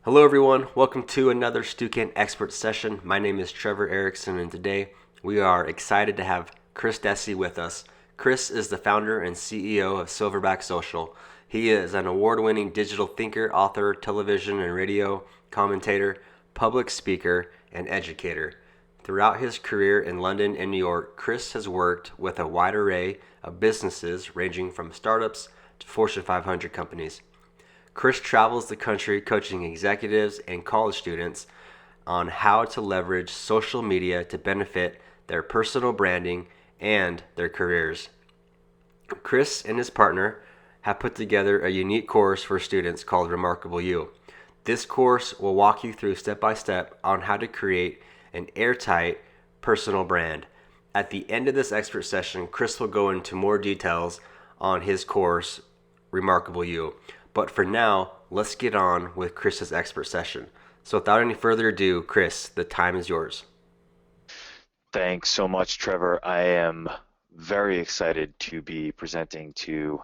Hello everyone, welcome to another Stukent expert session. My name is Trevor Erickson and today we are excited to have Chris Dessi with us. Chris is the founder and CEO of Silverback Social. He is an award-winning digital thinker, author, television and radio commentator, public speaker, and educator. Throughout his career in London and New York, Chris has worked with a wide array of businesses ranging from startups to Fortune 500 companies. Chris travels the country coaching executives and college students on how to leverage social media to benefit their personal branding and their careers. Chris and his partner have put together a unique course for students called Remarkable You. This course will walk you through step by step on how to create an airtight personal brand. At the end of this expert session, Chris will go into more details on his course, Remarkable You. But for now, let's get on with Chris's expert session. So without any further ado, Chris, the time is yours. Thanks so much, Trevor. I am very excited to be presenting to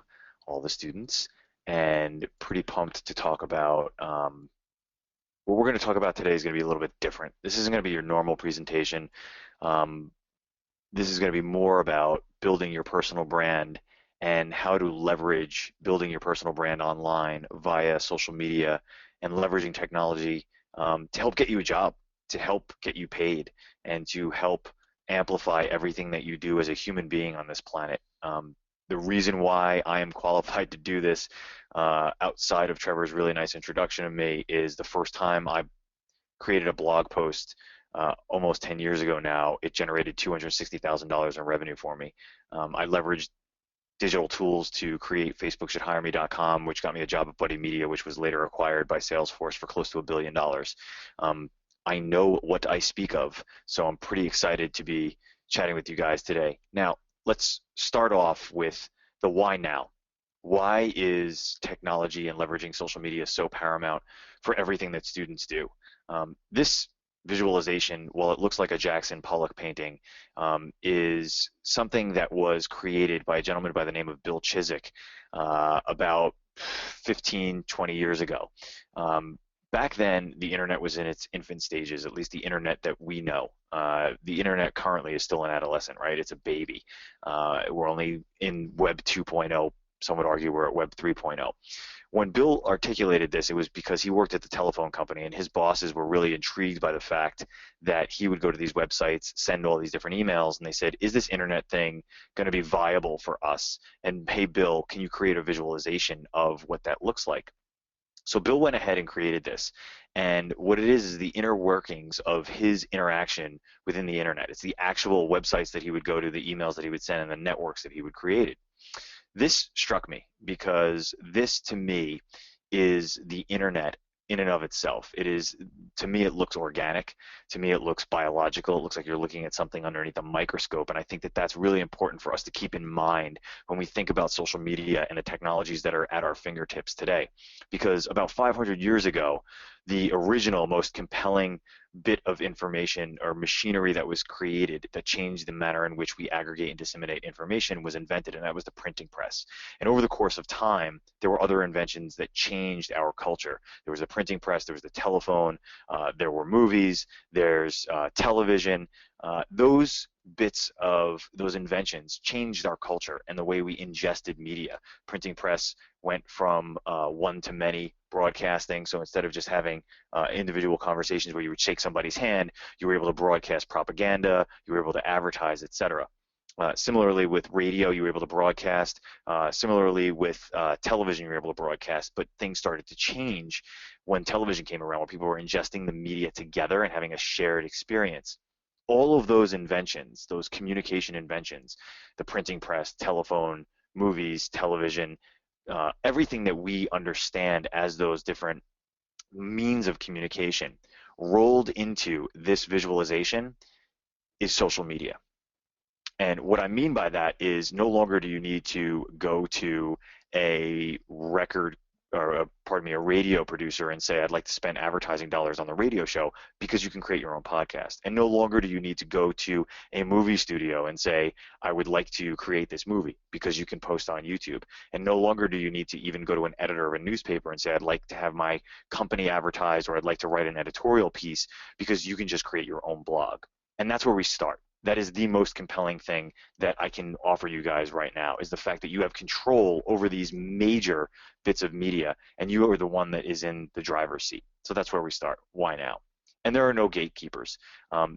all the students and pretty pumped to talk about what we're going to talk about today is going to be a little bit different. This isn't going to be your normal presentation. Um, this is going to be more about building your personal brand and how to leverage building your personal brand online via social media and leveraging technology to help get you a job, to help get you paid, and to help amplify everything that you do as a human being on this planet. The reason why I am qualified to do this outside of Trevor's really nice introduction of me is the first time I created a blog post almost 10 years ago now, it generated $260,000 in revenue for me. I leveraged digital tools to create Facebook-should-hire-me.com, which got me a job at Buddy Media, which was later acquired by Salesforce for close to $1 billion. I know what I speak of, so I'm pretty excited to be chatting with you guys today. Now, let's start off with the why now. Why is technology and leveraging social media so paramount for everything that students do? This visualization, while it looks like a Jackson Pollock painting, is something that was created by a gentleman by the name of Bill Chiswick about 15, 20 years ago. Back then, the internet was in its infant stages, at least the internet that we know. The internet currently is still an adolescent, right? It's a baby. We're only in Web 2.0. Some would argue we're at Web 3.0. When Bill articulated this, it was because he worked at the telephone company and his bosses were really intrigued by the fact that he would go to these websites, send all these different emails, and they said, is this internet thing going to be viable for us? And hey, Bill, can you create a visualization of what that looks like? So Bill went ahead and created this. And what it is the inner workings of his interaction within the internet. It's the actual websites that he would go to, the emails that he would send, and the networks that he would create. This struck me because this, to me, is the internet in and of itself. It is, to me, it looks organic. To me, it looks biological. It looks like you're looking at something underneath a microscope. And I think that that's really important for us to keep in mind when we think about social media and the technologies that are at our fingertips today. Because about 500 years ago, the original, most compelling bit of information or machinery that was created that changed the manner in which we aggregate and disseminate information was invented, and that was the printing press. And over the course of time, there were other inventions that changed our culture. There was the printing press, there was the telephone, there were movies, there's television. Those bits of those inventions changed our culture and the way we ingested media. Printing press went from one to many broadcasting. So instead of just having individual conversations where you would shake somebody's hand, you were able to broadcast propaganda, you were able to advertise, etc. Similarly with radio, you were able to broadcast. Similarly with television, you were able to broadcast. But things started to change when television came around, where people were ingesting the media together and having a shared experience. All of those inventions, those communication inventions, the printing press, telephone, movies, television, everything that we understand as those different means of communication rolled into this visualization is social media. And what I mean by that is no longer do you need to go to a record pardon me, a radio producer and say, I'd like to spend advertising dollars on the radio show, because you can create your own podcast. And no longer do you need to go to a movie studio and say, I would like to create this movie, because you can post on YouTube. And no longer do you need to even go to an editor of a newspaper and say, I'd like to have my company advertised, or I'd like to write an editorial piece, because you can just create your own blog. And that's where we start. That is the most compelling thing that I can offer you guys right now, is the fact that you have control over these major bits of media, and you are the one that is in the driver's seat. So that's where we start. Why now? And there are no gatekeepers.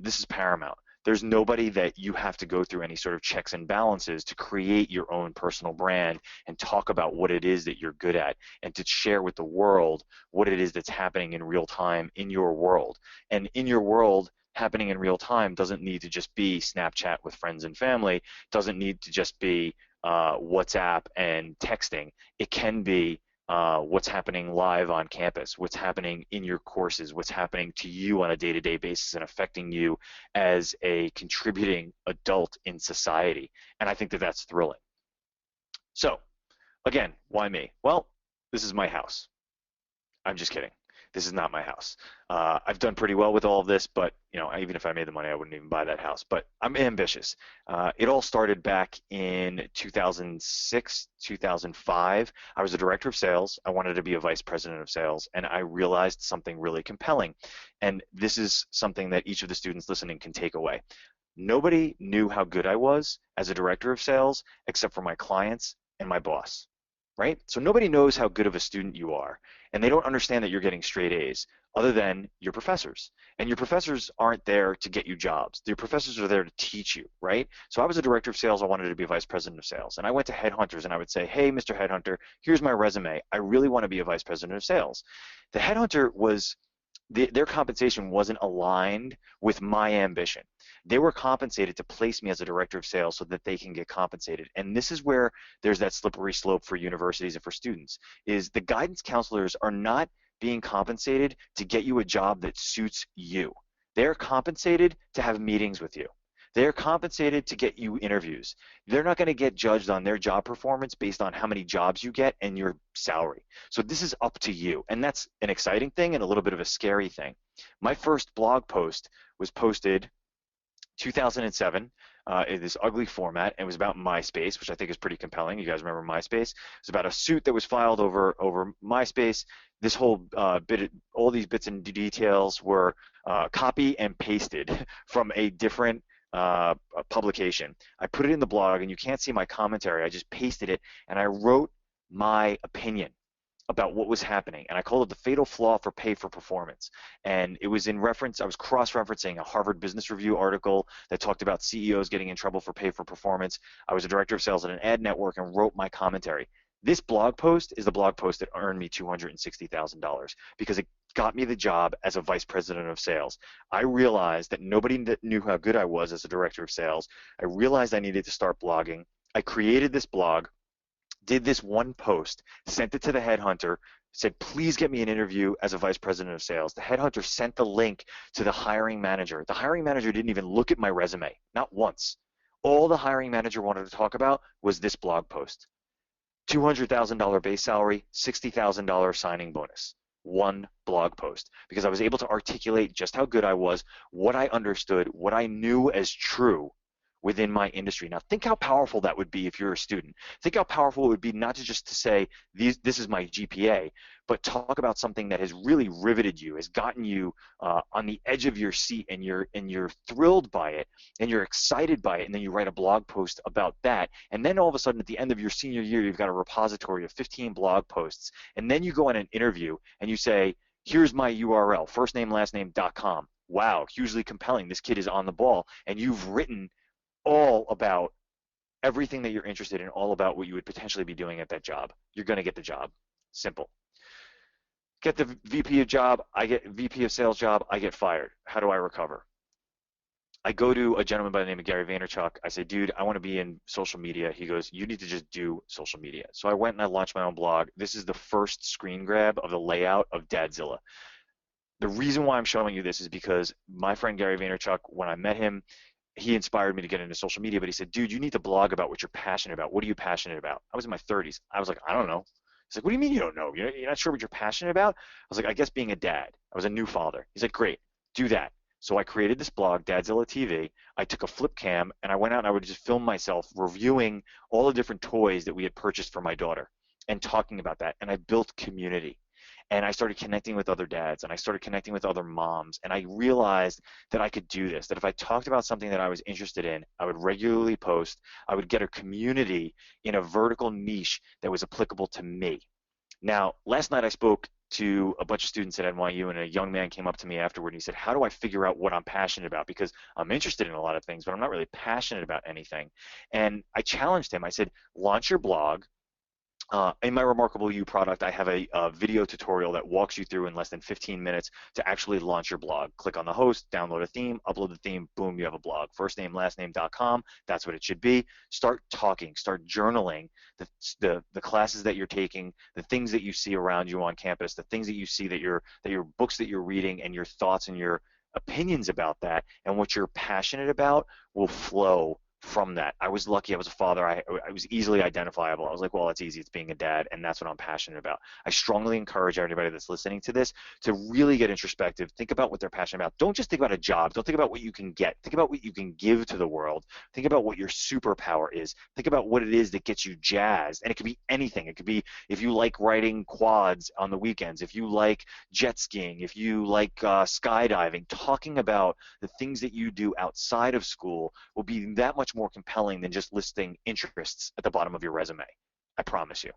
This is paramount. There's nobody that you have to go through any sort of checks and balances to create your own personal brand and talk about what it is that you're good at, and to share with the world what it is that's happening in real time in your world. And in your world, happening in real time doesn't need to just be Snapchat with friends and family, doesn't need to just be WhatsApp and texting. It can be what's happening live on campus, what's happening in your courses, what's happening to you on a day-to-day basis and affecting you as a contributing adult in society. And I think that that's thrilling. So, again, why me? Well, this is my house. I'm just kidding. This is not my house. I've done pretty well with all of this, but even if I made the money, I wouldn't even buy that house. But I'm ambitious. It all started back in 2006, 2005. I was a director of sales. I wanted to be a vice president of sales, and I realized something really compelling. And this is something that each of the students listening can take away. Nobody knew how good I was as a director of sales except for my clients and my boss. Right? So nobody knows how good of a student you are, and they don't understand that you're getting straight A's other than your professors. And your professors aren't there to get you jobs. Your professors are there to teach you, right? So I was a director of sales. I wanted to be a vice president of sales. And I went to headhunters and I would say, hey, Mr. Headhunter, here's my resume. I really want to be a vice president of sales. The headhunter was their compensation wasn't aligned with my ambition. They were compensated to place me as a director of sales so that they can get compensated. And this is where there's that slippery slope for universities and for students, is the guidance counselors are not being compensated to get you a job that suits you. They're compensated to have meetings with you. They're compensated to get you interviews. They're not going to get judged on their job performance based on how many jobs you get and your salary. So this is up to you. And that's an exciting thing and a little bit of a scary thing. My first blog post was posted 2007 in this ugly format. It was about MySpace, which I think is pretty compelling. You guys remember MySpace? It's about a suit that was filed over MySpace. This whole all these bits and details were copy and pasted from a different publication. I put it in the blog, and you can't see my commentary. I just pasted it, and I wrote my opinion about what was happening, and I called it the fatal flaw for pay for performance. And it was in reference, I was cross-referencing a Harvard Business Review article that talked about CEOs getting in trouble for pay for performance. I was a director of sales at an ad network and wrote my commentary. This blog post is the blog post that earned me $260,000 because it got me the job as a vice president of sales. I realized that nobody knew how good I was as a director of sales. I realized I needed to start blogging. I created this blog, did this one post, sent it to the headhunter, said, please get me an interview as a vice president of sales. The headhunter sent the link to the hiring manager. The hiring manager didn't even look at my resume, not once. All the hiring manager wanted to talk about was this blog post. $200,000 base salary, $60,000 signing bonus. One blog post, because I was able to articulate just how good I was, what I understood, what I knew as true within my industry. Now think how powerful that would be if you're a student. Think how powerful it would be not to just to say, this is my GPA, but talk about something that has really riveted you, has gotten you on the edge of your seat, and you're thrilled by it, and you're excited by it, and then you write a blog post about that, and then all of a sudden at the end of your senior year, you've got a repository of 15 blog posts, and then you go on an interview and you say, here's my URL, firstname.lastname.com. Wow, hugely compelling. This kid is on the ball, and you've written all about everything that you're interested in, all about what you would potentially be doing at that job. You're going to get the job. Simple. Get the VP of job, I get VP of sales job, I get fired. How do I recover? I go to a gentleman by the name of Gary Vaynerchuk. I say, dude, I want to be in social media. He goes, you need to just do social media. So I went and I launched my own blog. This is the first screen grab of the layout of Dadzilla. The reason why I'm showing you this is because my friend Gary Vaynerchuk, when I met him, he inspired me to get into social media, but he said, dude, you need to blog about what you're passionate about. What are you passionate about? I was in my 30s. I was like, I don't know. He's like, what do you mean you don't know? You're not sure what you're passionate about? I was like, I guess being a dad. I was a new father. He's like, great, do that. So I created this blog, Dadzilla TV. I took a flip cam and I went out and I would just film myself reviewing all the different toys that we had purchased for my daughter and talking about that. And I built community. And I started connecting with other dads and I started connecting with other moms. And I realized that I could do this, that if I talked about something that I was interested in, I would regularly post, I would get a community in a vertical niche that was applicable to me. Now, last night I spoke to a bunch of students at NYU, and a young man came up to me afterward and he said, how do I figure out what I'm passionate about? Because I'm interested in a lot of things, but I'm not really passionate about anything. And I challenged him. I said, launch your blog. In my Remarkable You product, I have a video tutorial that walks you through in less than 15 minutes to actually launch your blog. Click on the host, download a theme, upload the theme, boom, you have a blog. Firstnamelastname.com, that's what it should be. Start talking, start journaling the classes that you're taking, the things that you see around you on campus, the things that you see that your books that you're reading, and your thoughts and your opinions about that, and what you're passionate about will flow from that. I was lucky. I was a father. I was easily identifiable. I was like, well, it's easy. It's being a dad, and that's what I'm passionate about. I strongly encourage everybody that's listening to this to really get introspective. Think about what they're passionate about. Don't just think about a job. Don't think about what you can get. Think about what you can give to the world. Think about what your superpower is. Think about what it is that gets you jazzed. And it could be anything. It could be if you like riding quads on the weekends, if you like jet skiing, if you like skydiving. Talking about the things that you do outside of school will be that much more compelling than just listing interests at the bottom of your resume. I promise you.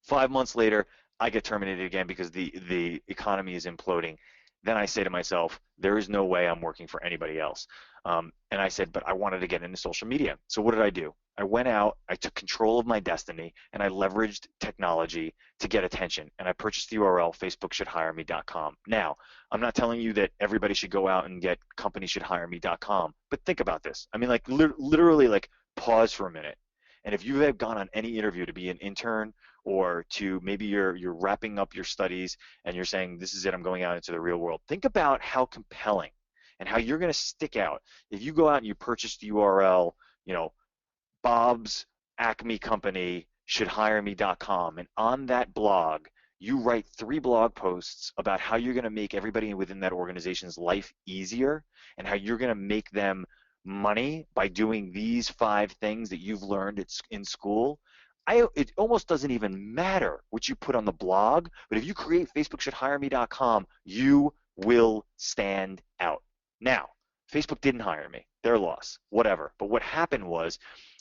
5 months later, I get terminated again because the economy is imploding. Then I say to myself, there is no way I'm working for anybody else. And I said, but I wanted to get into social media. So what did I do? I went out, I took control of my destiny, and I leveraged technology to get attention. And I purchased the URL, facebookshouldhireme.com. Now, I'm not telling you that everybody should go out and get companieshouldhireme.com, but think about this. I mean, like literally, like pause for a minute. And if you have gone on any interview to be an intern, or to maybe you're wrapping up your studies and you're saying, this is it, I'm going out into the real world, think about how compelling and how you're going to stick out if you go out and you purchase the URL, Bob's Acme Company should hire me.com, and on that blog you write 3 blog posts about how you're going to make everybody within that organization's life easier and how you're going to make them money by doing these 5 things that you've learned in school. It almost doesn't even matter what you put on the blog, but if you create facebookshouldhireme.com, you will stand out. Now, Facebook didn't hire me. Their loss, whatever. But what happened was,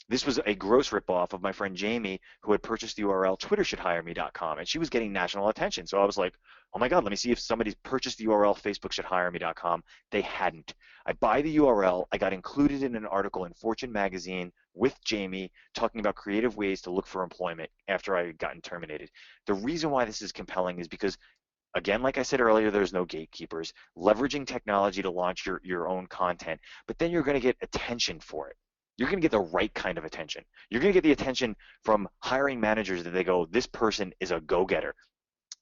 this was a gross ripoff of my friend Jamie, who had purchased the URL twittershouldhireme.com, and she was getting national attention. So I was like, oh my God, let me see if somebody's purchased the URL facebookshouldhireme.com. They hadn't. I buy the URL. I got included in an article in Fortune magazine with Jamie talking about creative ways to look for employment after I had gotten terminated. The reason why this is compelling is because, again, like I said earlier, there's no gatekeepers. Leveraging technology to launch your own content, but then you're going to get attention for it. You're going to get the right kind of attention. You're going to get the attention from hiring managers that they go, this person is a go-getter.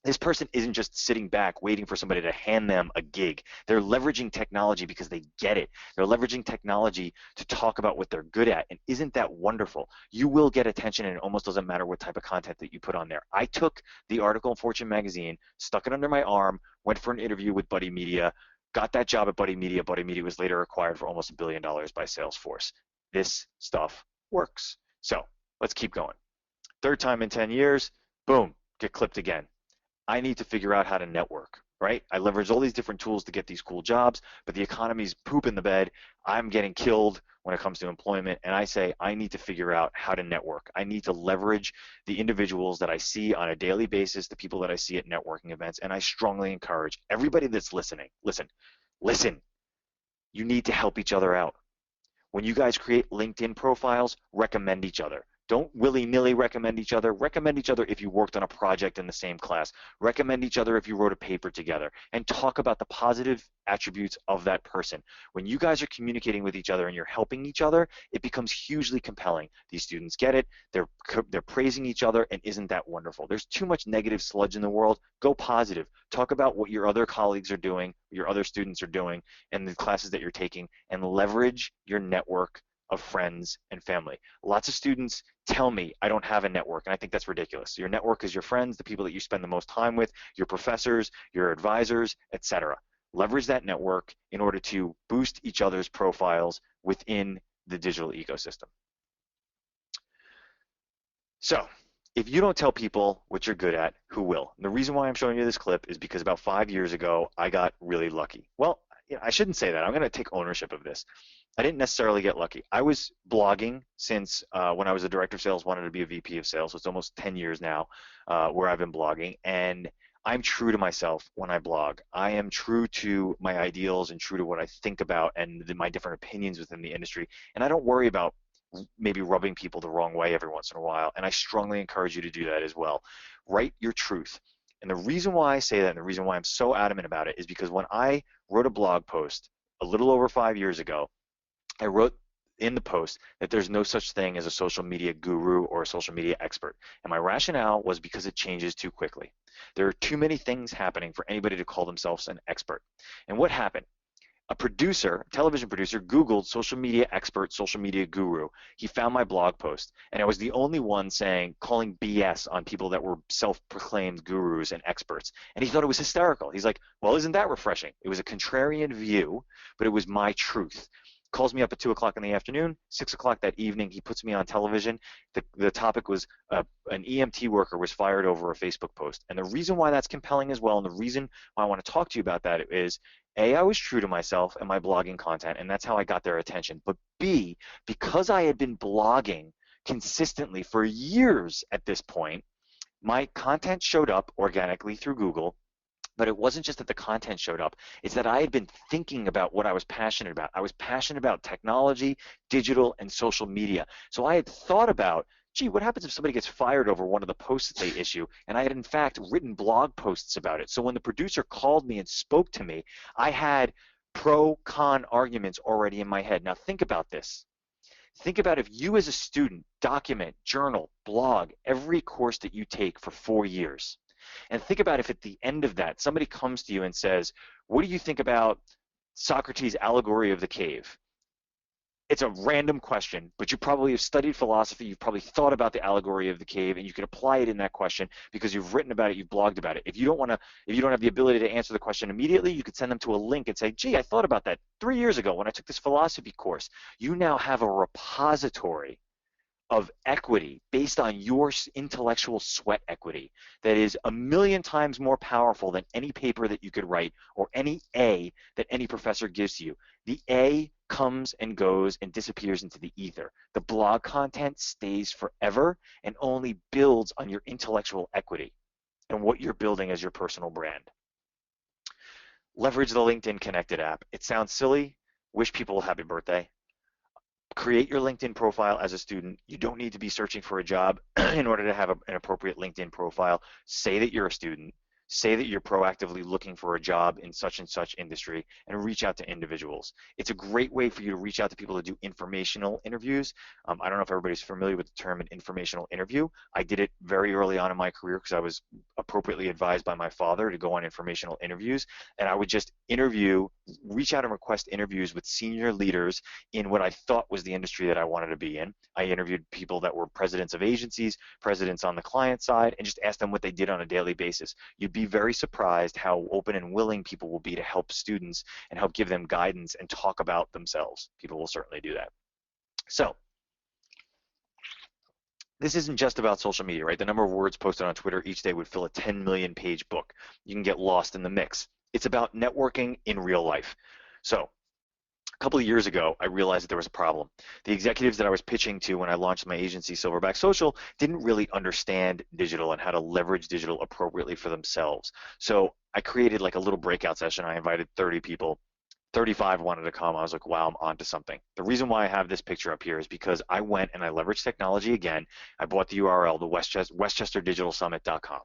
This person isn't just sitting back waiting for somebody to hand them a gig. They're leveraging technology because they get it. They're leveraging technology to talk about what they're good at. And isn't that wonderful? You will get attention, and it almost doesn't matter what type of content that you put on there. I took the article in Fortune magazine, stuck it under my arm, went for an interview with Buddy Media, got that job at Buddy Media. Buddy Media was later acquired for almost $1 billion by Salesforce. This stuff works. So let's keep going. 3rd time in 10 years, boom, get clipped again. I need to figure out how to network, right? I leverage all these different tools to get these cool jobs, but the economy's poop in the bed. I'm getting killed when it comes to employment, and I say I need to figure out how to network. I need to leverage the individuals that I see on a daily basis, the people that I see at networking events, and I strongly encourage everybody that's listening, listen. You need to help each other out. When you guys create LinkedIn profiles, recommend each other. Don't willy-nilly recommend each other. Recommend each other if you worked on a project in the same class. Recommend each other if you wrote a paper together, and talk about the positive attributes of that person. When you guys are communicating with each other and you're helping each other, it becomes hugely compelling. These students get it. They're praising each other, and isn't that wonderful? There's too much negative sludge in the world. Go positive. Talk about what your other colleagues are doing, your other students are doing, and the classes that you're taking, and leverage your network of friends and family. Lots of students tell me I don't have a network, and I think that's ridiculous. Your network is your friends, the people that you spend the most time with, your professors, your advisors, etc. Leverage that network in order to boost each other's profiles within the digital ecosystem. So, if you don't tell people what you're good at, who will? And the reason why I'm showing you this clip is because about 5 years ago, I got really lucky. Well, I shouldn't say that. I'm going to take ownership of this. I didn't necessarily get lucky. I was blogging since when I was a director of sales, wanted to be a VP of sales. So it's almost 10 years now where I've been blogging. And I'm true to myself when I blog. I am true to my ideals and true to what I think about and my different opinions within the industry. And I don't worry about maybe rubbing people the wrong way every once in a while, and I strongly encourage you to do that as well. Write your truth. And the reason why I say that and the reason why I'm so adamant about it is because when I wrote a blog post a little over 5 years ago, I wrote in the post that there's no such thing as a social media guru or a social media expert. And my rationale was because it changes too quickly. There are too many things happening for anybody to call themselves an expert. And what happened? A producer, a television producer, Googled social media expert, social media guru. He found my blog post, and I was the only one calling BS on people that were self-proclaimed gurus and experts. And he thought it was hysterical. He's like, well, isn't that refreshing? It was a contrarian view, but it was my truth. Calls me up at 2 o'clock in the afternoon, 6 o'clock that evening, he puts me on television. The topic was an EMT worker was fired over a Facebook post. And the reason why that's compelling as well, and the reason why I want to talk to you about that is, A, I was true to myself and my blogging content, and that's how I got their attention. But B, because I had been blogging consistently for years at this point, my content showed up organically through Google. But it wasn't just that the content showed up, it's that I had been thinking about what I was passionate about. I was passionate about technology, digital, and social media. So I had thought about, gee, what happens if somebody gets fired over one of the posts that they issue? And I had, in fact, written blog posts about it. So when the producer called me and spoke to me, I had pro-con arguments already in my head. Now think about this. Think about if you as a student document, journal, blog every course that you take for 4 years. And think about if at the end of that, somebody comes to you and says, what do you think about Socrates' allegory of the cave? It's a random question, but you probably have studied philosophy, you've probably thought about the allegory of the cave, and you can apply it in that question because you've written about it, you've blogged about it. If you don't have the ability to answer the question immediately, you could send them to a link and say, gee, I thought about that 3 years ago when I took this philosophy course. You now have a repository of equity based on your intellectual sweat equity that is 1,000,000 times more powerful than any paper that you could write or any A that any professor gives you. The A comes and goes and disappears into the ether. The blog content stays forever and only builds on your intellectual equity and what you're building as your personal brand. Leverage the LinkedIn Connected app. It sounds silly. Wish people a happy birthday. Create your LinkedIn profile as a student. You don't need to be searching for a job in order to have an appropriate LinkedIn profile. Say that you're a student. Say that you're proactively looking for a job in such and such industry and reach out to individuals. It's a great way for you to reach out to people to do informational interviews. I don't know if everybody's familiar with the term an informational interview. I did it very early on in my career because I was appropriately advised by my father to go on informational interviews, and I would just reach out and request interviews with senior leaders in what I thought was the industry that I wanted to be in. I interviewed people that were presidents of agencies, presidents on the client side, and just asked them what they did on a daily basis. You'd be very surprised how open and willing people will be to help students and help give them guidance and talk about themselves. People will certainly do that. So this isn't just about social media, right? The number of words posted on Twitter each day would fill a 10 million page book. You can get lost in the mix. It's about networking in real life. So a couple of years ago, I realized that there was a problem. The executives that I was pitching to when I launched my agency, Silverback Social, didn't really understand digital and how to leverage digital appropriately for themselves. So I created like a little breakout session. I invited 30 people. 35 wanted to come. I was like, wow, I'm onto something. The reason why I have this picture up here is because I went and I leveraged technology again. I bought the URL, the WestchesterDigitalSummit.com.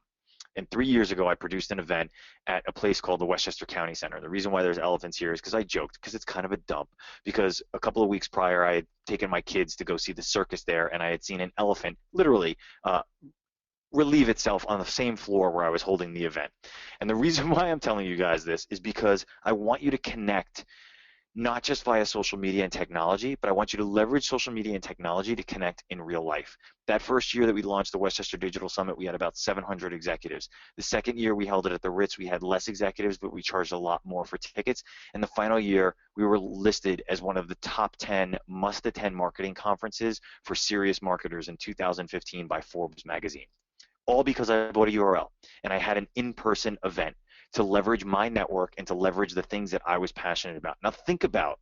And 3 years ago, I produced an event at a place called the Westchester County Center. The reason why there's elephants here is because I joked, because it's kind of a dump. Because a couple of weeks prior, I had taken my kids to go see the circus there, and I had seen an elephant literally relieve itself on the same floor where I was holding the event. And the reason why I'm telling you guys this is because I want you to connect not just via social media and technology, but I want you to leverage social media and technology to connect in real life. That first year that we launched the Westchester Digital Summit, we had about 700 executives. The second year we held it at the Ritz, we had less executives, but we charged a lot more for tickets. And the final year, we were listed as one of the top 10 must-attend marketing conferences for serious marketers in 2015 by Forbes magazine. All because I bought a URL and I had an in-person event to leverage my network and to leverage the things that I was passionate about. Now think about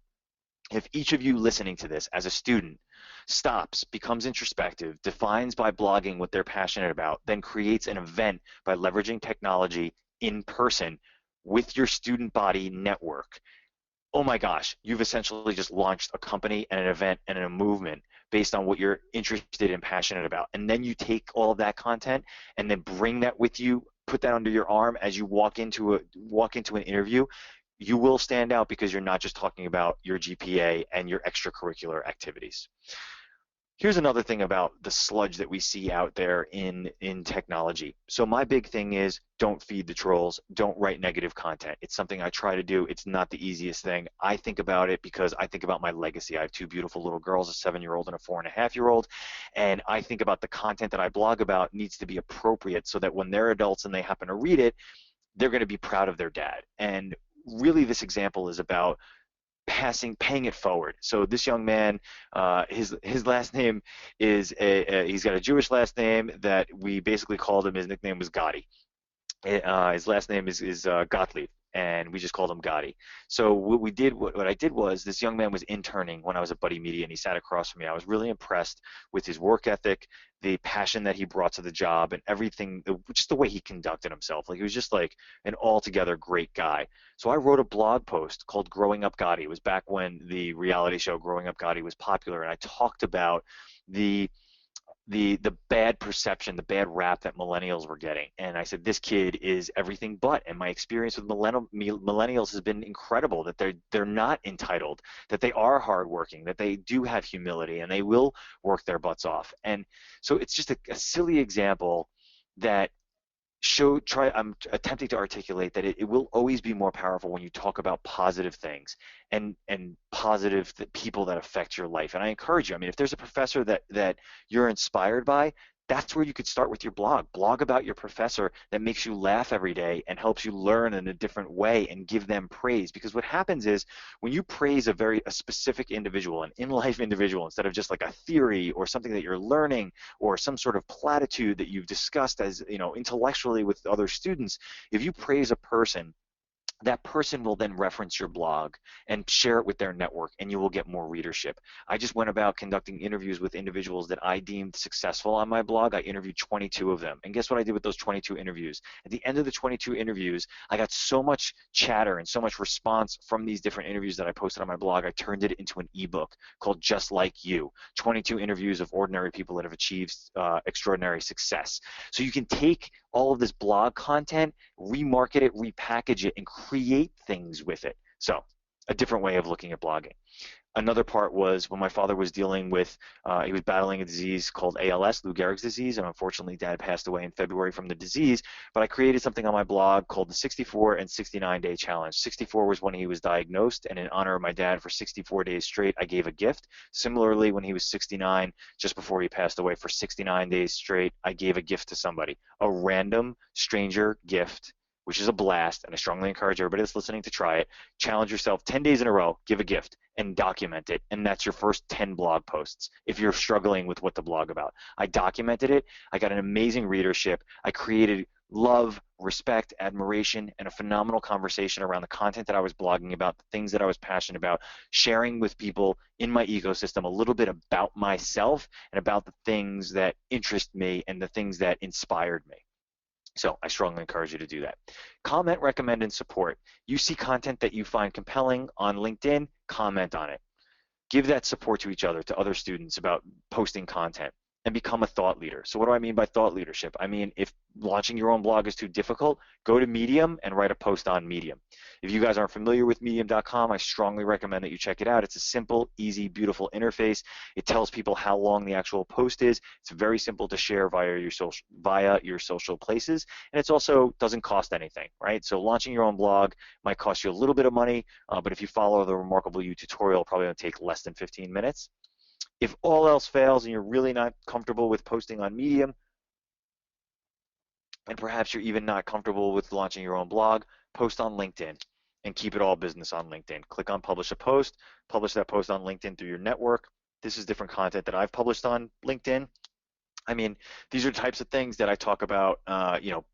if each of you listening to this as a student stops, becomes introspective, defines by blogging what they're passionate about, then creates an event by leveraging technology in person with your student body network. Oh my gosh, you've essentially just launched a company and an event and a movement based on what you're interested and passionate about. And then you take all of that content and then bring that with you, put that under your arm as you walk into an interview. You will stand out because you're not just talking about your GPA and your extracurricular activities. Here's another thing about the sludge that we see out there in technology. So my big thing is don't feed the trolls, don't write negative content. It's something I try to do. It's not the easiest thing. I think about it because I think about my legacy. I have two beautiful little girls, a 7-year-old and a 4.5-year-old, and I think about the content that I blog about needs to be appropriate so that when they're adults and they happen to read it, they're going to be proud of their dad. And really this example is about paying it forward. So this young man, his last name is he's got a Jewish last name that we basically called him. His nickname was Gotti. His last name is Gottlieb, and we just called him Gotti. So what I did was, this young man was interning when I was at Buddy Media, and he sat across from me. I was really impressed with his work ethic, the passion that he brought to the job, and everything, just the way he conducted himself. Like, he was just like an altogether great guy. So I wrote a blog post called Growing Up Gotti. It was back when the reality show Growing Up Gotti was popular, and I talked about the bad perception, the bad rap that millennials were getting. And I said, this kid is everything but. And my experience with millennials has been incredible, that they're not entitled, that they are hardworking, that they do have humility, and they will work their butts off. And so it's just a silly example that I'm attempting to articulate that it will always be more powerful when you talk about positive things and positive people that affect your life. And I encourage you, I mean, if there's a professor that you're inspired by, that's where you could start with your blog. Blog about your professor that makes you laugh every day and helps you learn in a different way, and give them praise. Because what happens is, when you praise a specific individual, an in-life individual, instead of just like a theory or something that you're learning or some sort of platitude that you've discussed as, intellectually with other students, if you praise a person, that person will then reference your blog and share it with their network, and you will get more readership. I just went about conducting interviews with individuals that I deemed successful on my blog. I interviewed 22 of them. And guess what I did with those 22 interviews? At the end of the 22 interviews, I got so much chatter and so much response from these different interviews that I posted on my blog, I turned it into an ebook called Just Like You, 22 interviews of ordinary people that have achieved extraordinary success. So you can take all of this blog content, remarket it, repackage it, and create things with it. So a different way of looking at blogging. Another part was when my father was dealing with, he was battling a disease called ALS, Lou Gehrig's disease, and unfortunately Dad passed away in February from the disease, but I created something on my blog called the 64 and 69 day challenge. 64 was when he was diagnosed, and in honor of my dad, for 64 days straight, I gave a gift. Similarly, when he was 69, just before he passed away, for 69 days straight, I gave a gift to somebody, a random stranger gift, which is a blast, and I strongly encourage everybody that's listening to try it. Challenge yourself 10 days in a row, give a gift, and document it, and that's your first 10 blog posts if you're struggling with what to blog about. I documented it, I got an amazing readership, I created love, respect, admiration, and a phenomenal conversation around the content that I was blogging about, the things that I was passionate about, sharing with people in my ecosystem a little bit about myself and about the things that interest me and the things that inspired me. So I strongly encourage you to do that. Comment, recommend, and support. You see content that you find compelling on LinkedIn, comment on it. Give that support to each other, to other students, about posting content. and become a thought leader. So what do I mean by thought leadership? I mean, if launching your own blog is too difficult, go to Medium and write a post on Medium. If you guys aren't familiar with medium.com, I strongly recommend that you check it out. It's a simple, easy, beautiful interface. It tells people how long the actual post is. It's very simple to share via your social places, and it's also doesn't cost anything, right? So launching your own blog might cost you a little bit of money, but if you follow the Remarkable You tutorial, probably going to take less than 15 minutes. If all else fails and you're really not comfortable with posting on Medium, and perhaps you're even not comfortable with launching your own blog, post on LinkedIn and keep it all business on LinkedIn. Click on publish a post, publish that post on LinkedIn through your network. This is different content that I've published on LinkedIn. I mean, these are types of things that I talk about,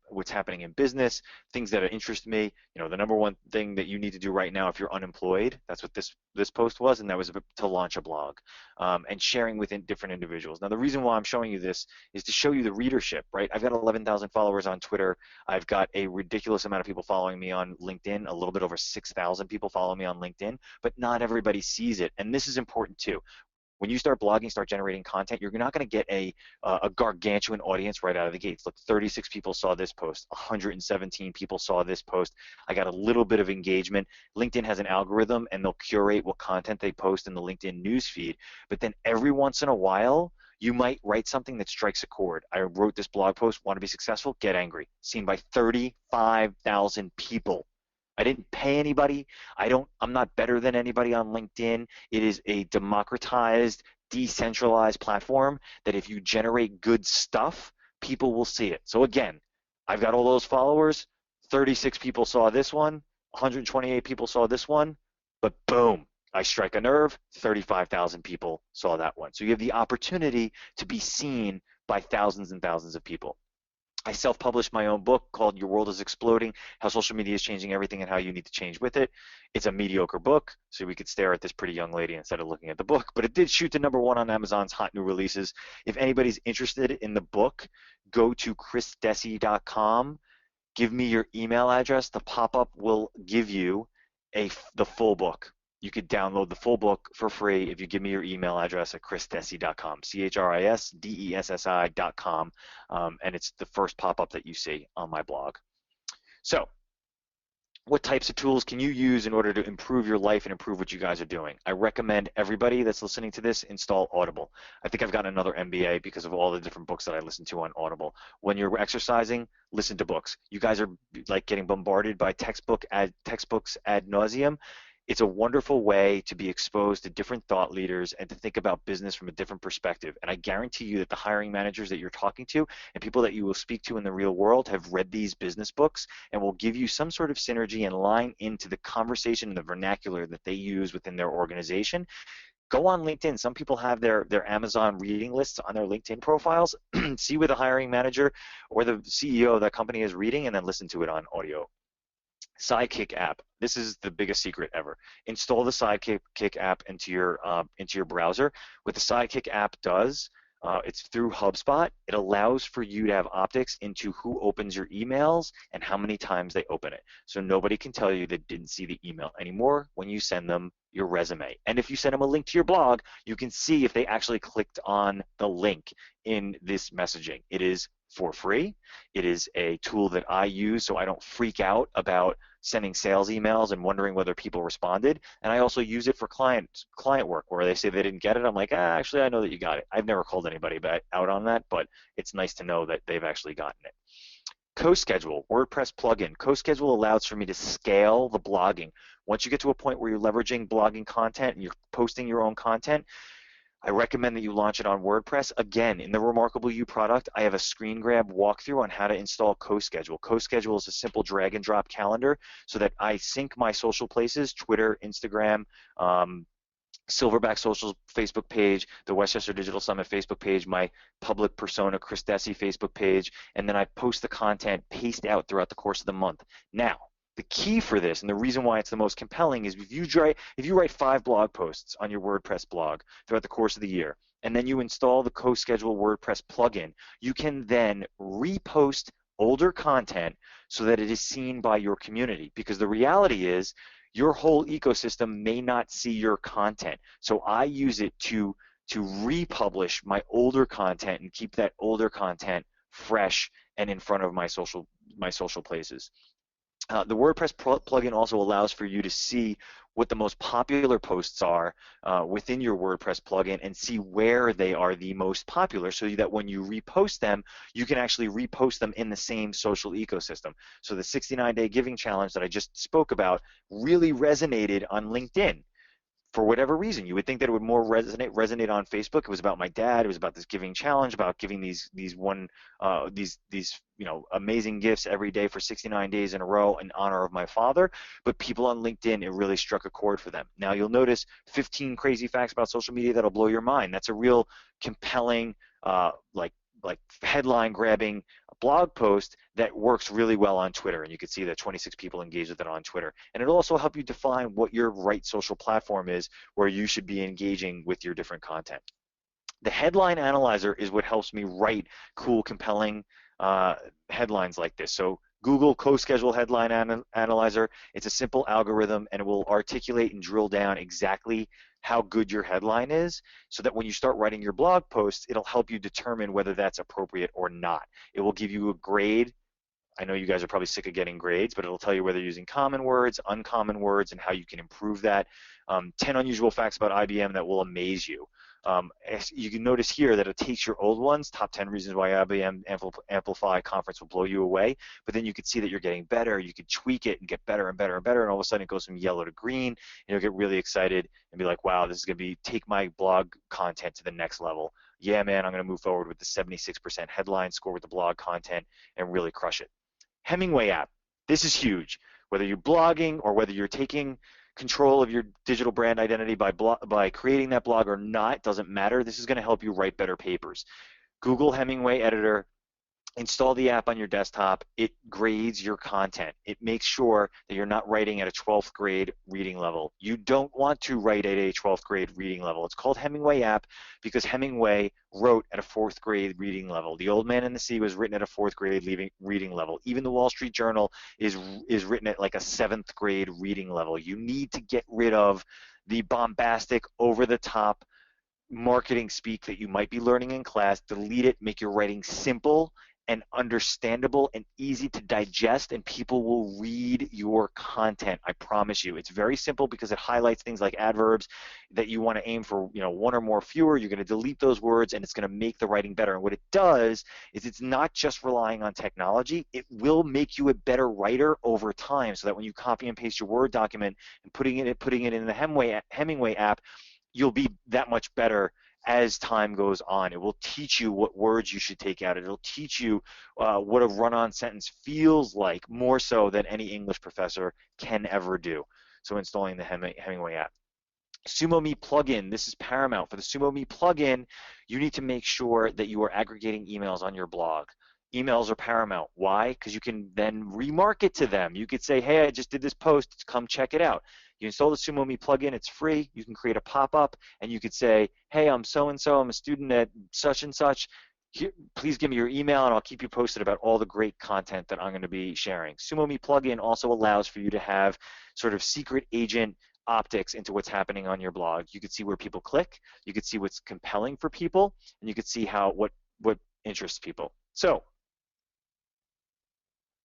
what's happening in business, things that interest me. The number one thing that you need to do right now if you're unemployed, that's what this post was, and that was to launch a blog, and sharing with different individuals. Now, the reason why I'm showing you this is to show you the readership, right? I've got 11,000 followers on Twitter. I've got a ridiculous amount of people following me on LinkedIn, a little bit over 6,000 people follow me on LinkedIn, but not everybody sees it, and this is important too. When you start blogging, start generating content, you're not going to get a gargantuan audience right out of the gates. Look, 36 people saw this post, 117 people saw this post. I got a little bit of engagement. LinkedIn has an algorithm, and they'll curate what content they post in the LinkedIn newsfeed. But then every once in a while, you might write something that strikes a chord. I wrote this blog post, want to be successful, get angry. Seen by 35,000 people. I didn't pay anybody. I'm not better than anybody on LinkedIn. It is a democratized, decentralized platform that if you generate good stuff, people will see it. So again, I've got all those followers. 36 people saw this one. 128 people saw this one. But boom, I strike a nerve. 35,000 people saw that one. So you have the opportunity to be seen by thousands and thousands of people. I self-published my own book called Your World is Exploding, How Social Media is Changing Everything and How You Need to Change with It. It's a mediocre book, so we could stare at this pretty young lady instead of looking at the book, but it did shoot to #1 on Amazon's hot new releases. If anybody's interested in the book, go to chrisdessi.com, give me your email address. The pop-up will give you the full book. You could download the full book for free if you give me your email address at chrisdessi.com, CHRISDESSI.com, and it's the first pop-up that you see on my blog. So, what types of tools can you use in order to improve your life and improve what you guys are doing? I recommend everybody that's listening to this install Audible. I think I've gotten another MBA because of all the different books that I listen to on Audible. When you're exercising, listen to books. You guys are like getting bombarded by textbooks ad nauseum. It's a wonderful way to be exposed to different thought leaders and to think about business from a different perspective. And I guarantee you that the hiring managers that you're talking to and people that you will speak to in the real world have read these business books and will give you some sort of synergy and line into the conversation and the vernacular that they use within their organization. Go on LinkedIn. Some people have their Amazon reading lists on their LinkedIn profiles. See what the hiring manager or the CEO of that company is reading and then listen to it on audio. Sidekick app. This is the biggest secret ever. Install the Sidekick app into your browser. What the Sidekick app does, it's through HubSpot. It allows for you to have optics into who opens your emails and how many times they open it. So nobody can tell you they didn't see the email anymore when you send them your resume. And if you send them a link to your blog, you can see if they actually clicked on the link in this messaging. It is for free. It is a tool that I use so I don't freak out about sending sales emails and wondering whether people responded. And I also use it for client work where they say they didn't get it. I'm like, actually, I know that you got it. I've never called anybody out on that, but it's nice to know that they've actually gotten it. CoSchedule, WordPress plugin. CoSchedule allows for me to scale the blogging. Once you get to a point where you're leveraging blogging content and you're posting your own content, I recommend that you launch it on WordPress. Again, in the Remarkable You product, I have a screen grab walkthrough on how to install CoSchedule. CoSchedule is a simple drag and drop calendar so that I sync my social places, Twitter, Instagram, Silverback Social Facebook page, the Westchester Digital Summit Facebook page, my public persona, Chris Dessi Facebook page, and then I post the content paced out throughout the course of the month. Now, the key for this, and the reason why it's the most compelling, is if you write 5 blog posts on your WordPress blog throughout the course of the year, and then you install the CoSchedule WordPress plugin, you can then repost older content so that it is seen by your community. Because the reality is, your whole ecosystem may not see your content. So I use it to to republish my older content and keep that older content fresh and in front of my social places. The WordPress plugin also allows for you to see what the most popular posts are within your WordPress plugin and see where they are the most popular, so that when you repost them, you can actually repost them in the same social ecosystem. So the 69-day giving challenge that I just spoke about really resonated on LinkedIn. For whatever reason, you would think that it would more resonate on Facebook. It was about my dad. It was about this giving challenge, about giving these amazing gifts every day for 69 days in a row in honor of my father. But people on LinkedIn, it really struck a chord for them. Now you'll notice 15 crazy facts about social media that'll blow your mind. That's a real compelling, like headline grabbing blog post that works really well on Twitter, and you can see that 26 people engage with it on Twitter. And it'll also help you define what your right social platform is where you should be engaging with your different content. The headline analyzer is what helps me write cool, compelling headlines like this. So Google CoSchedule Headline Analyzer, it's a simple algorithm, and it will articulate and drill down exactly how good your headline is, so that when you start writing your blog posts, it'll help you determine whether that's appropriate or not. It will give you a grade. I know you guys are probably sick of getting grades, but it'll tell you whether you're using common words, uncommon words, and how you can improve that. 10 unusual facts about IBM that will amaze you. You can notice here that it takes your old ones, top 10 reasons why IBM Amplify conference will blow you away, but then you can see that you're getting better. You can tweak it and get better and better and better, and all of a sudden it goes from yellow to green, and you'll get really excited and be like, wow, this is going to be take my blog content to the next level. Yeah, man, I'm going to move forward with the 76% headline score with the blog content and really crush it. Hemingway app. This is huge. Whether you're blogging or whether you're taking control of your digital brand identity by creating that blog or not, doesn't matter. This is going to help you write better papers. Google Hemingway Editor. Install the app on your desktop. It grades your content. It makes sure that you're not writing at a 12th grade reading level. You don't want to write at a 12th grade reading level. It's called Hemingway app because Hemingway wrote at a 4th grade reading level. The Old Man and the Sea was written at a 4th grade reading level. Even the Wall Street Journal is written at like a 7th grade reading level. You need to get rid of the bombastic, over-the-top marketing speak that you might be learning in class. Delete it. Make your writing simple and understandable and easy to digest, and people will read your content. I promise you. It's very simple because it highlights things like adverbs that you want to aim for, one or more fewer. You're going to delete those words, and it's going to make the writing better. And what it does is it's not just relying on technology. It will make you a better writer over time, so that when you copy and paste your Word document and putting it in the Hemingway app, you'll be that much better as time goes on. It will teach you what words you should take out. It'll teach you what a run-on sentence feels like, more so than any English professor can ever do. So installing the Hemingway app. SUMO-ME Plugin, this is paramount. For the SUMO-ME Plugin, you need to make sure that you are aggregating emails on your blog. Emails are paramount. Why? Because you can then remarket to them. You could say, hey, I just did this post, come check it out. You install the SUMO-ME plugin, it's free. You can create a pop-up, and you could say, hey, I'm so-and-so, I'm a student at such and such. Here, please give me your email, and I'll keep you posted about all the great content that I'm going to be sharing. SUMO-ME plugin also allows for you to have sort of secret agent optics into what's happening on your blog. You could see where people click, you could see what's compelling for people, and you could see what interests people. So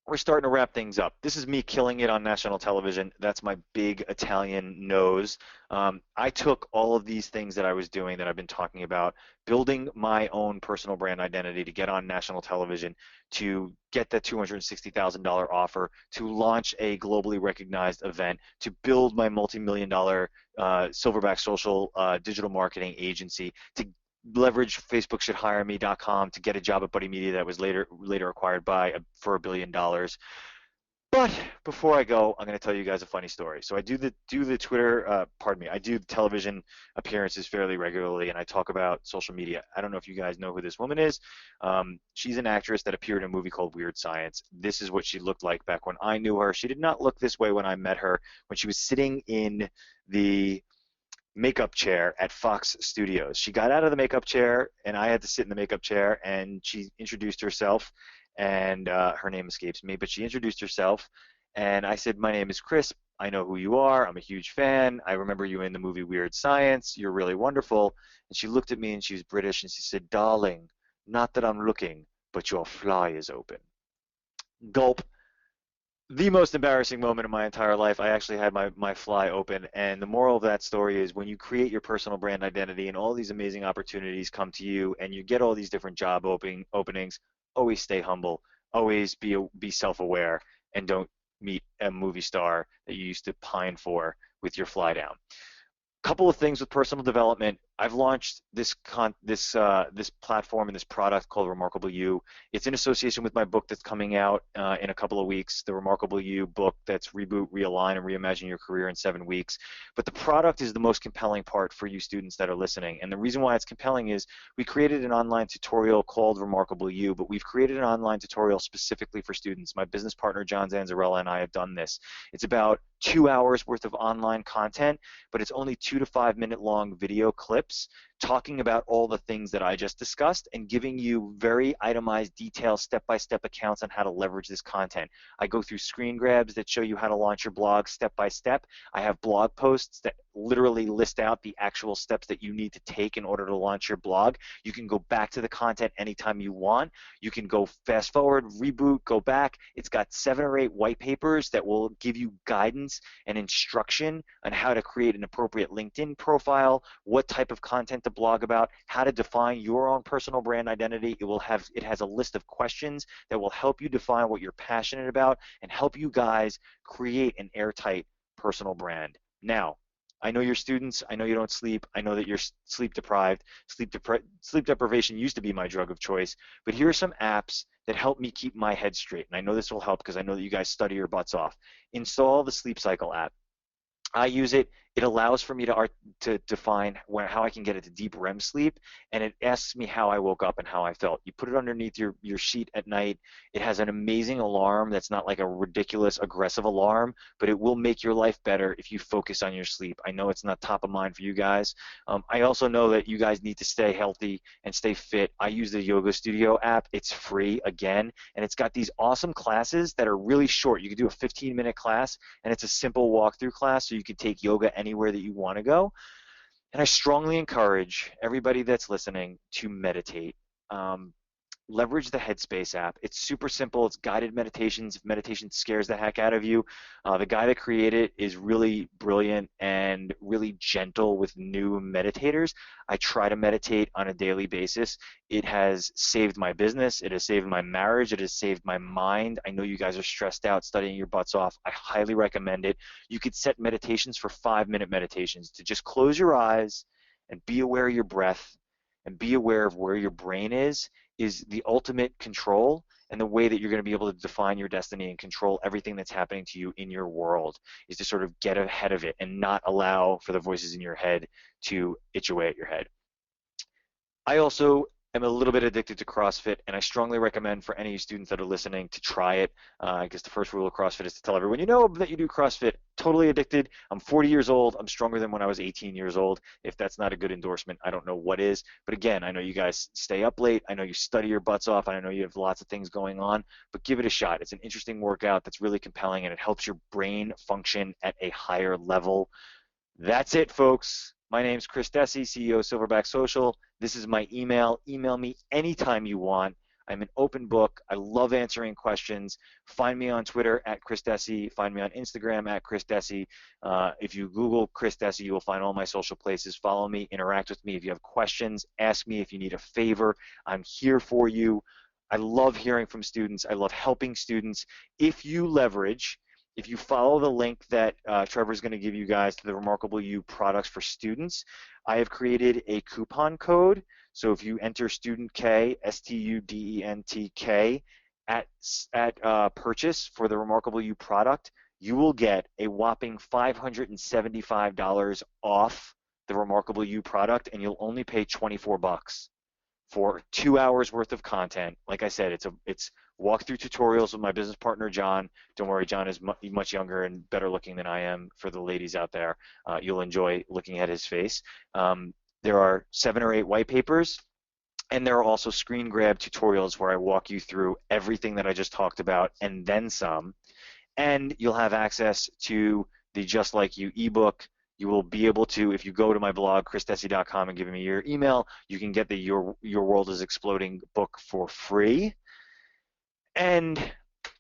we're starting to wrap things up. This is me killing it on national television. That's my big Italian nose. I took all of these things that I was doing that I've been talking about, building my own personal brand identity to get on national television, to get that $260,000 offer, to launch a globally recognized event, to build my multi-million-dollar Silverback social digital marketing agency, to leverage Facebook-should-hire-me.com to get a job at Buddy Media that was later acquired for $1 billion. But before I go, I'm going to tell you guys a funny story. So I do the Twitter, I do television appearances fairly regularly, and I talk about social media. I don't know if you guys know who this woman is. She's an actress that appeared in a movie called Weird Science. This is what she looked like back when I knew her. She did not look this way when I met her, when she was sitting in the makeup chair at Fox Studios. She got out of the makeup chair, and I had to sit in the makeup chair, and she introduced herself, and her name escapes me, but she introduced herself, and I said, my name is Chris. I know who you are. I'm a huge fan. I remember you in the movie Weird Science. You're really wonderful." And she looked at me and she was British and she said, "Darling, not that I'm looking, but your fly is open." Gulp. The most embarrassing moment of my entire life. I actually had my fly open. And the moral of that story is when you create your personal brand identity and all these amazing opportunities come to you and you get all these different job openings, always stay humble, always be self-aware, and don't meet a movie star that you used to pine for with your fly down. Couple of things with personal development. I've launched this platform and this product called Remarkable You. It's in association with my book that's coming out in a couple of weeks, the Remarkable You book that's Reboot, Realign, and Reimagine Your Career in 7 weeks. But the product is the most compelling part for you students that are listening. And the reason why it's compelling is we created an online tutorial called Remarkable You, but we've created an online tutorial specifically for students. My business partner, John Zanzarella, and I have done this. It's about 2 hours worth of online content, but it's only 2 to 5 minute long video clips talking about all the things that I just discussed and giving you very itemized, detailed, step-by-step accounts on how to leverage this content. I go through screen grabs that show you how to launch your blog step by step. I have blog posts that literally list out the actual steps that you need to take in order to launch your blog. You can go back to the content anytime you want. You can go fast forward, reboot, go back. It's got 7 or 8 white papers that will give you guidance and instruction on how to create an appropriate LinkedIn profile, what type of content to blog about, how to define your own personal brand identity. It has a list of questions that will help you define what you're passionate about and help you guys create an airtight personal brand. Now, I know you're students. I know you don't sleep. I know that you're sleep deprived. Sleep deprivation used to be my drug of choice, but here are some apps that help me keep my head straight. And I know this will help because I know that you guys study your butts off. Install the Sleep Cycle app. I use it. It allows for me to define how I can get into deep REM sleep, and it asks me how I woke up and how I felt. You put it underneath your sheet at night. It has an amazing alarm that's not like a ridiculous aggressive alarm, but it will make your life better if you focus on your sleep. I know it's not top of mind for you guys. I also know that you guys need to stay healthy and stay fit. I use the Yoga Studio app. It's free again, and it's got these awesome classes that are really short. You can do a 15-minute class, and it's a simple walkthrough class, so you can take yoga anywhere that you want to go. And I strongly encourage everybody that's listening to meditate. Leverage the Headspace app. It's super simple. It's guided meditations. If meditation scares the heck out of you, the guy that created it is really brilliant and really gentle with new meditators. I try to meditate on a daily basis. It has saved my business. It has saved my marriage. It has saved my mind. I know you guys are stressed out studying your butts off. I highly recommend it. You could set meditations for 5-minute meditations to just close your eyes and be aware of your breath and be aware of where your brain is the ultimate control, and the way that you're going to be able to define your destiny and control everything that's happening to you in your world is to sort of get ahead of it and not allow for the voices in your head to itch away at your head. I also am a little bit addicted to CrossFit, and I strongly recommend for any students that are listening to try it. I guess the first rule of CrossFit is to tell everyone you know that you do CrossFit. Totally addicted. I'm 40 years old. I'm stronger than when I was 18 years old. If that's not a good endorsement, I don't know what is. But again, I know you guys stay up late. I know you study your butts off. I know you have lots of things going on, but give it a shot. It's an interesting workout that's really compelling, and it helps your brain function at a higher level. That's it, folks. My name's Chris Dessi, CEO of Silverback Social. This is my email. Email me anytime you want. I'm an open book. I love answering questions. Find me on Twitter at Chris Dessi. Find me on Instagram at Chris Dessi. If you Google Chris Dessi, you will find all my social places. Follow me. Interact with me. If you have questions, ask me. If you need a favor, I'm here for you. I love hearing from students. I love helping students. If you follow the link that Trevor's going to give you guys to the Remarkable You products for students, I have created a coupon code. So if you enter Student K, STUDENTK, at purchase for the Remarkable You product, you will get a whopping $575 off the Remarkable You product, and you'll only pay 24 bucks for 2 hours worth of content. Like I said, it's walkthrough tutorials with my business partner, John. Don't worry, John is much younger and better looking than I am. For the ladies out there, you'll enjoy looking at his face. There are 7 or 8 white papers, and there are also screen grab tutorials where I walk you through everything that I just talked about and then some. And you'll have access to the Just Like You ebook. You will be able to, if you go to my blog, chrisdessi.com, and give me your email, you can get the Your World is Exploding book for free. And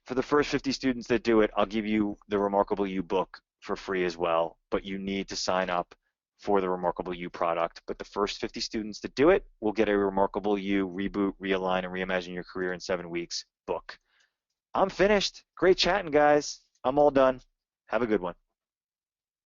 for the first 50 students that do it, I'll give you the Remarkable You book for free as well, but you need to sign up for the Remarkable You product. But the first 50 students that do it will get a Remarkable You Reboot, Realign, and Reimagine Your Career in 7 Weeks book. I'm finished. Great chatting, guys. I'm all done. Have a good one.